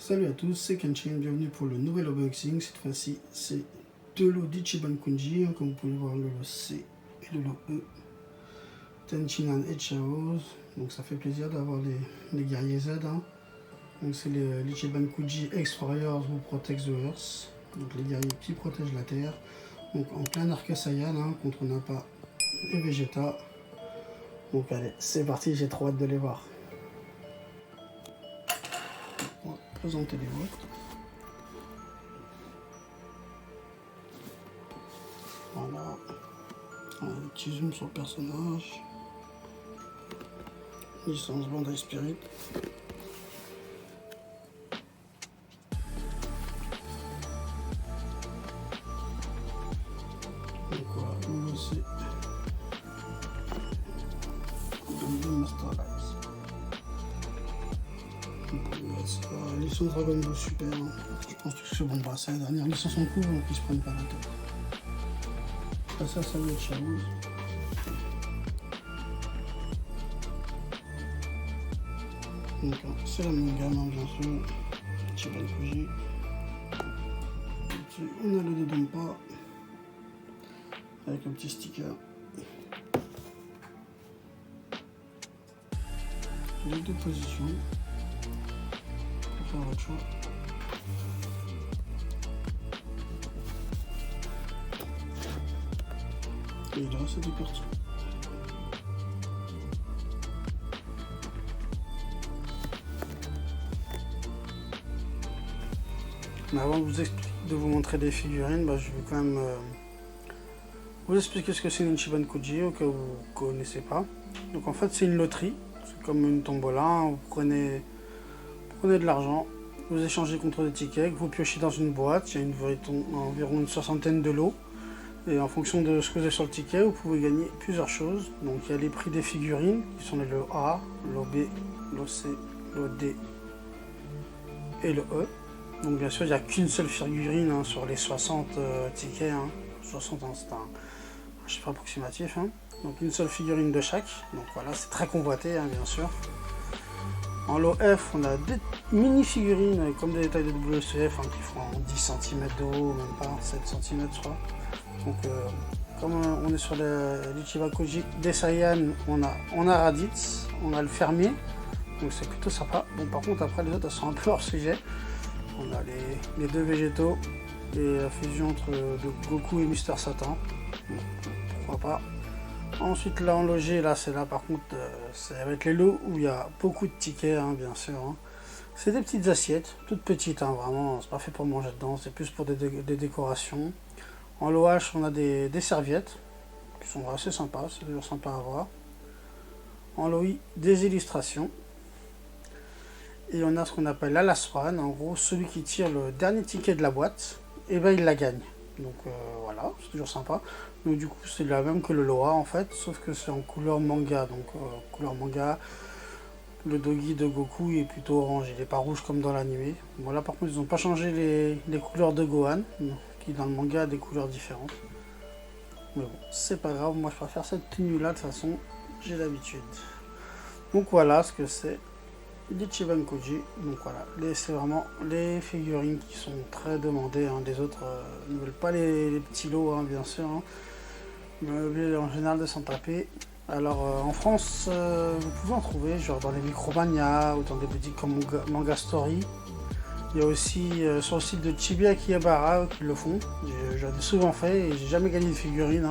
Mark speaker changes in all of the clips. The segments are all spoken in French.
Speaker 1: Salut à tous, c'est Kenshin, bienvenue pour le nouvel unboxing. Cette fois-ci, c'est deux lots d'Ichiban Kuji, comme vous pouvez voir le lot C et le lot E. Tenchinan et Chaos, donc ça fait plaisir d'avoir les guerriers Z. Donc c'est l'Ichiban Kuji X-Warriors who Protects the Earth, donc les guerriers qui protègent la Terre. Donc en plein Arc Saiyan contre Nappa et Vegeta. Donc allez, c'est parti, j'ai trop hâte de les voir. On va présenter les votes. Voilà, un petit zoom sur le personnage. Licence Bandai Spirit. Donc voilà, le c'est Gundam Master Race. Licence Dragon Ball Super. Je pense que c'est bon, bah, c'est la dernière licence en cours, donc ils se prennent pas la tête. Ça va être Chaos. Donc c'est la même gamme, bien sûr. Ichiban Kuji. On a le Dodonpa avec un petit sticker. Les deux positions pour faire votre choix. Et là, c'est parti. Mais avant de vous montrer des figurines, je vais quand même vous expliquer ce que c'est une Ichiban Kuji au cas où vous ne connaissez pas. Donc en fait, c'est une loterie, c'est comme une tombola. Vous prenez de l'argent, vous échangez contre des tickets, vous piochez dans une boîte. Il y a environ une soixantaine de lots. Et en fonction de ce que vous avez sur le ticket, vous pouvez gagner plusieurs choses. Donc il y a les prix des figurines, qui sont les lots A, lot B, lot C, lot D et le E. Donc bien sûr, il n'y a qu'une seule figurine sur les 60 tickets. 60, c'est un chiffre approximatif. Donc une seule figurine de chaque. Donc voilà, c'est très convoité, bien sûr. En lot F, on a des mini-figurines comme des détails de WCF qui font 10 cm de haut, même pas 7 cm je crois. Donc comme on est sur l'Ichiban Kuji des Saiyan, on a Raditz, on a le fermier, donc c'est plutôt sympa. Bon, par contre après les autres elles sont un peu hors sujet. On a les deux végétaux et la fusion entre de Goku et Mister Satan. Bon, pourquoi pas. Ensuite là en logé, c'est là par contre c'est avec les lots où il y a beaucoup de tickets bien sûr. C'est des petites assiettes, toutes petites vraiment, c'est pas fait pour manger dedans, c'est plus pour des décorations. En lot H, on a des serviettes qui sont assez sympas, c'est toujours sympa à voir. En lot I, des illustrations. Et on a ce qu'on appelle la Last One, en gros celui qui tire le dernier ticket de la boîte, et il la gagne. Donc voilà, c'est toujours sympa. Donc du coup c'est la même que le lot A en fait, sauf que c'est en couleur manga. Donc couleur manga, le Dogi de Goku est plutôt orange, il n'est pas rouge comme dans l'anime. Voilà, par contre ils n'ont pas changé les couleurs de Gohan, qui dans le manga a des couleurs différentes. Mais bon, c'est pas grave, moi je préfère cette tenue là, de toute façon, j'ai l'habitude. Donc voilà ce que c'est l'Ichiban Kuji. Donc voilà, c'est vraiment les figurines qui sont très demandées. Les autres ne veulent pas les petits lots, bien sûr. Mais en général de s'en taper. Alors en France, vous pouvez en trouver, genre dans les Micromania ou dans des boutiques comme Manga Story. Il y a aussi sur le site de Chibi Akihabara qui le font. J'en ai souvent fait et j'ai jamais gagné de figurines.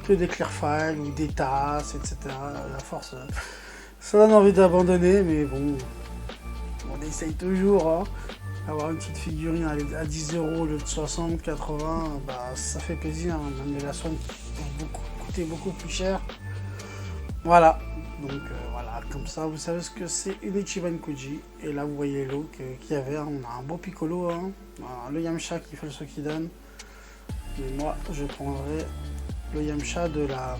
Speaker 1: Que des clear files ou des tasses, etc. La force, ça donne envie d'abandonner, mais bon, on essaye toujours. Avoir une petite figurine à 10 € au lieu de 60, 80, ça fait plaisir. Même les laçons qui vont coûter beaucoup plus cher. Voilà, donc voilà, comme ça vous savez ce que c'est une Ichiban Kuji. Et là vous voyez les lots qu'il y avait, on a un beau Piccolo, voilà, le Yamcha qui fait le Sokidan. Mais moi je prendrai le Yamcha de la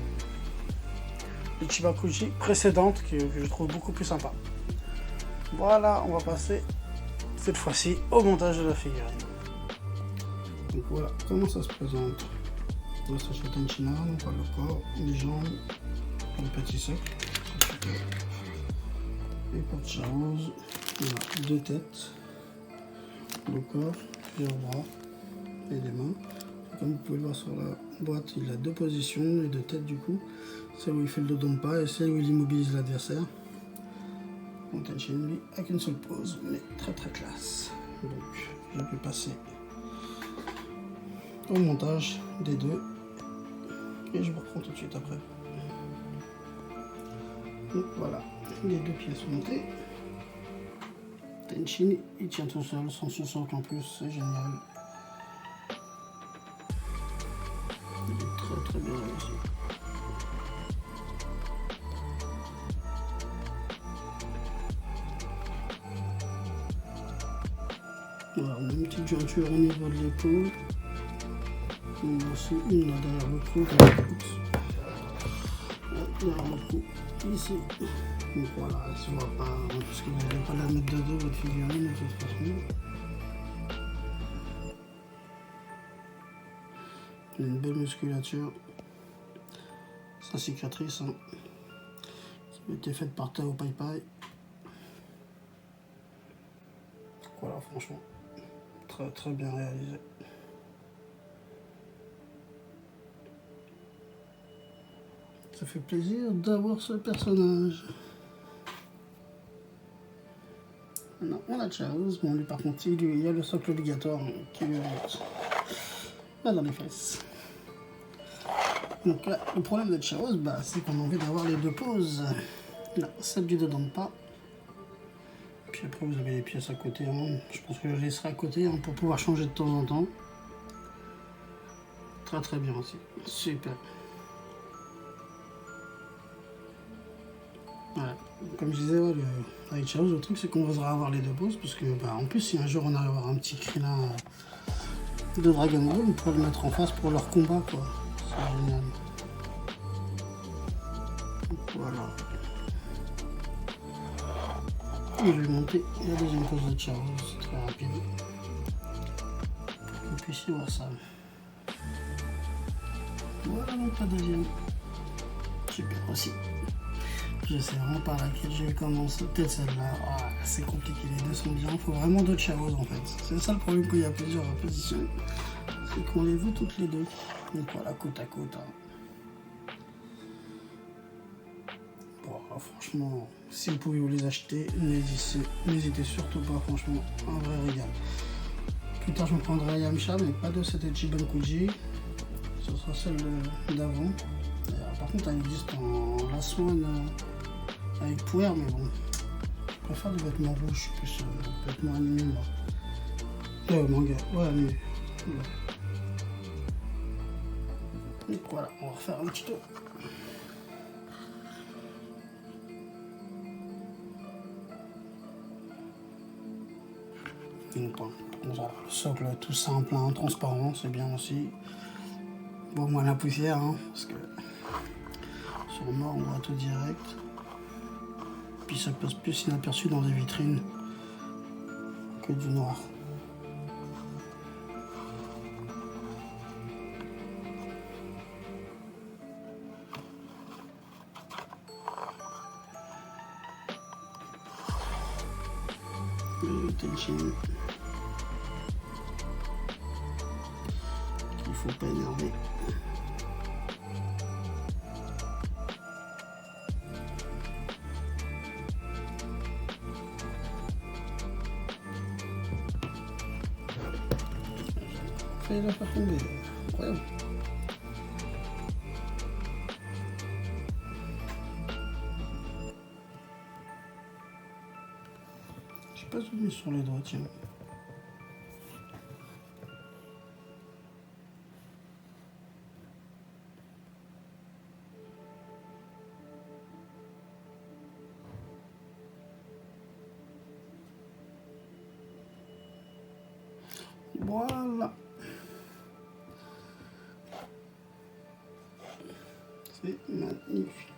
Speaker 1: Ichiban Kuji précédente que je trouve beaucoup plus sympa. Voilà, on va passer cette fois-ci au montage de la figurine. Donc voilà, comment ça se présente. On va s'acheter Tenchinan, on voit le corps, les jambes, le petit sac, c'est super. Et pour Chaos, on a deux têtes, le corps, plusieurs bras et des mains. Comme vous pouvez le voir sur la boîte, il a deux positions et deux têtes du coup. Celle où il fait le dodompa et celle où il immobilise l'adversaire. Donc Tenshin lui avec une seule pose, mais très très classe. Donc je peux passer au montage des deux et je vous reprends tout de suite après. Donc voilà, les deux pièces montées. Tenshin il tient tout seul sans son socle en plus, c'est génial. Il est très très bien réussi. Voilà, on a une petite jointure au niveau de l'épaule. On a aussi une là derrière le cou. Derrière le cou, ici. Donc voilà, elle se voit pas, parce que vous n'allez pas la mettre de dos, votre figurine, de toute façon. Une belle musculature. Sa cicatrice, hein, qui a été faite par Tao Pai Pai. Voilà, franchement, très très bien réalisé. Ça fait plaisir d'avoir ce personnage. Non, on a Chaos, bon lui par contre il y a le socle obligatoire qui lui rentre dans les fesses. Donc là, le problème de Chaos, c'est qu'on a envie d'avoir les deux poses. Là, celle du dodompa. Puis après vous avez les pièces à côté. Hein. Je pense que je laisserai à côté hein, pour pouvoir changer de temps en temps. Très très bien aussi. Super. Voilà. Comme je disais, ouais, avec Chaos, le truc c'est qu'on voudra avoir les deux poses. Parce que en plus si un jour on arrive à avoir un petit Krillin de Dragon Ball, on pourrait le mettre en face pour leur combat quoi. C'est génial. Voilà. Et je vais monter la deuxième pose de Chaos, très rapide. Pour que vous puissiez voir ça. Voilà donc la deuxième. Super aussi. Je sais vraiment par laquelle je vais commencer. Peut-être celle-là. Ah, c'est compliqué, les deux sont bien. Il faut vraiment deux Chaos en fait. C'est ça le problème quand il y a plusieurs positions. C'est qu'on les veut toutes les deux. Donc voilà, côte à côte. Hein. Bon, franchement, si vous pouvez vous les acheter, n'hésitez surtout pas. Franchement, un vrai régal. Plus tard, je me prendrai Yamcha, mais pas de cette Ichiban Kuji. Ce sera celle d'avant. Par contre, elle existe en Last One avec Puer, mais bon. Je préfère les vêtements rouges, plus vêtements animés, moi. Manga, ouais, animé. Ouais. Donc voilà, on va refaire un petit tour. Donc, voilà, le socle tout simple, hein, transparent, c'est bien aussi. Bon, moins la poussière, hein, parce que sur le noir, on voit tout direct. Puis ça passe plus inaperçu dans des vitrines que du noir. Le Tenshin qu'il faut pas énerver. Fallait la faire tomber, incroyable. Je sais pas zoomé sur les doigts, tiens. Voilà. C'est magnifique.